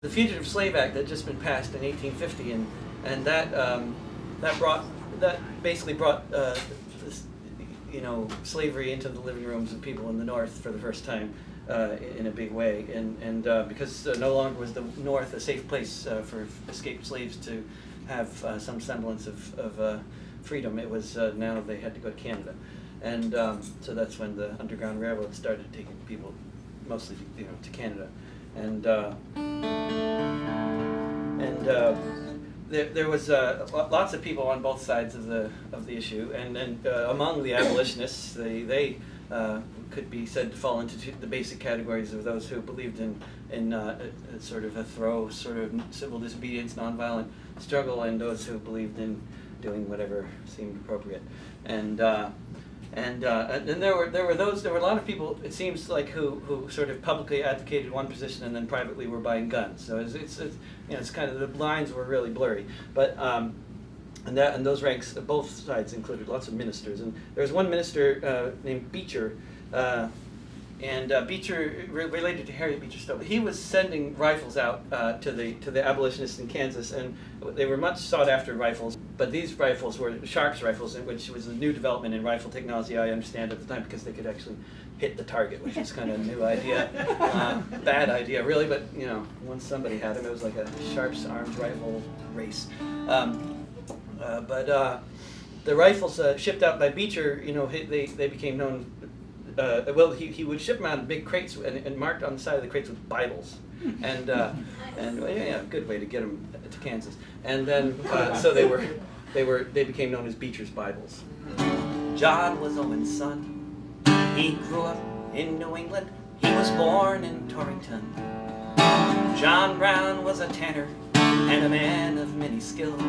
The Fugitive Slave Act had just been passed in 1850, and that basically brought this, slavery into the living rooms of people in the North for the first time in a big way, and because no longer was the North a safe place for escaped slaves to have some semblance of freedom, it was now they had to go to Canada, and so that's when the Underground Railroad started taking people mostly to Canada. And there was lots of people on both sides of the issue, and among the abolitionists, they could be said to fall into the basic categories of those who believed in sort of a sort of civil disobedience, nonviolent struggle, and those who believed in doing whatever seemed appropriate. And there were a lot of people, it seems like, who sort of publicly advocated one position and then privately were buying guns. So it's kind of, the lines were really blurry. But and those ranks, both sides included lots of ministers. And there was one minister named Beecher, and Beecher, related to Harriet Beecher Stowe, he was sending rifles out to the abolitionists in Kansas, and they were much sought after rifles. But these rifles were Sharps rifles, which was a new development in rifle technology, I understand, at the time, because they could actually hit the target, which was kind of a new idea. Bad idea, really, but once somebody had them, it was like a Sharps armed rifle race. But the rifles shipped out by Beecher, they became known. Well, he would ship them out in big crates and marked on the side of the crates with Bibles, and yeah, good way to get them to Kansas. And then so they became known as Beecher's Bibles. John was Owen's son. He grew up in New England. He was born in Torrington. John Brown was a tanner and a man of many skills.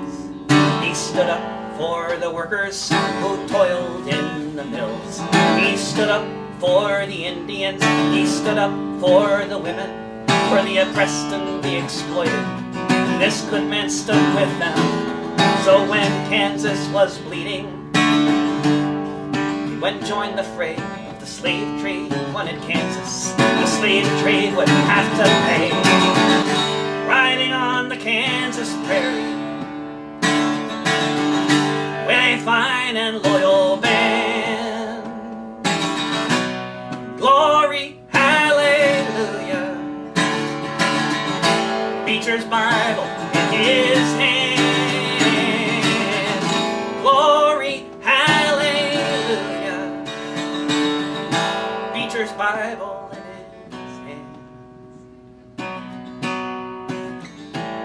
He stood up for the workers who toiled in the mills. He stood up for the Indians. He stood up for the women, for the oppressed and the exploited. This good man stood with them. So when Kansas was bleeding, he went and joined the fray. The slave trade wanted Kansas. The slave trade would have to pay. Riding on the Kansas prairie with a fine and loyal band. Glory, hallelujah. Beecher's Bible in his hand. Glory, hallelujah. Beecher's Bible in his hand.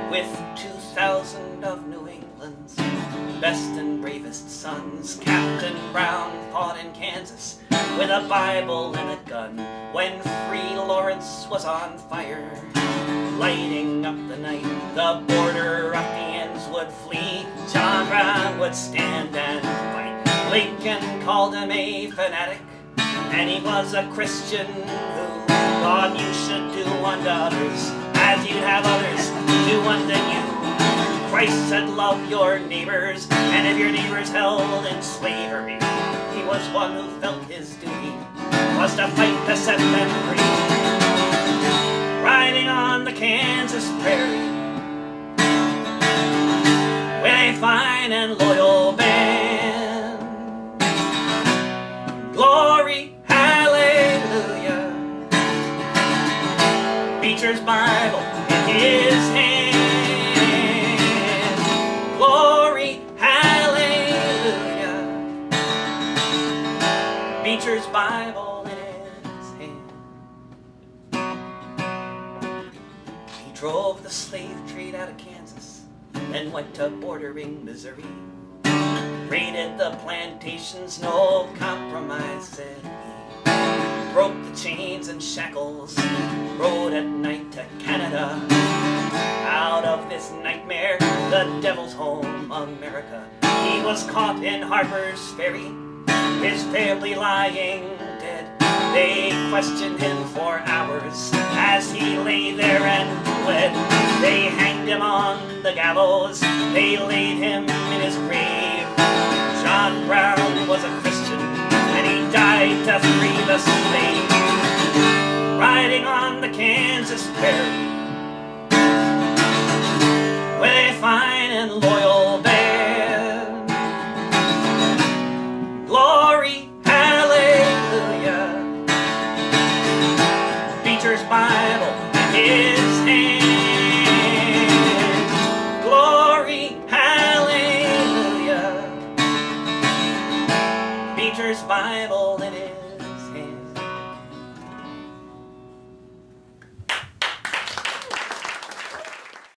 With 2,000 of New England's best and bravest sons, Captain Brown fought in Kansas with a Bible and a gun. When free Lawrence was on fire, lighting up the night, the border ruffians would flee. John Brown would stand and fight. Lincoln called him a fanatic, and he was a Christian who thought you should do unto others as you'd have others do unto you. Christ said, love your neighbors, and if your neighbors held in slavery, he was one who felt his duty was to fight to set them free. Riding on the Kansas prairie with a fine and loyal band. Glory, hallelujah. Beecher's Bible in his hand. Glory, hallelujah. Beecher's Bible in his hand. He drove the slave trade out of Kansas, then went to bordering Missouri. Raided the plantations, no compromise, said he. Broke the chains and shackles, rode at night to Canada. Out of this nightmare, the devil's home, America. He was caught in Harpers Ferry, his family lying dead. They questioned him for hours as he lay there and bled. They hanged him on the gallows, they laid him in his grave. John Brown was a Christian, and he died to free the slave. Riding on the Kansas prairie fine and loyal band. Glory, hallelujah. Beecher's Bible in his hand. Glory, hallelujah. Beecher's Bible in his hand.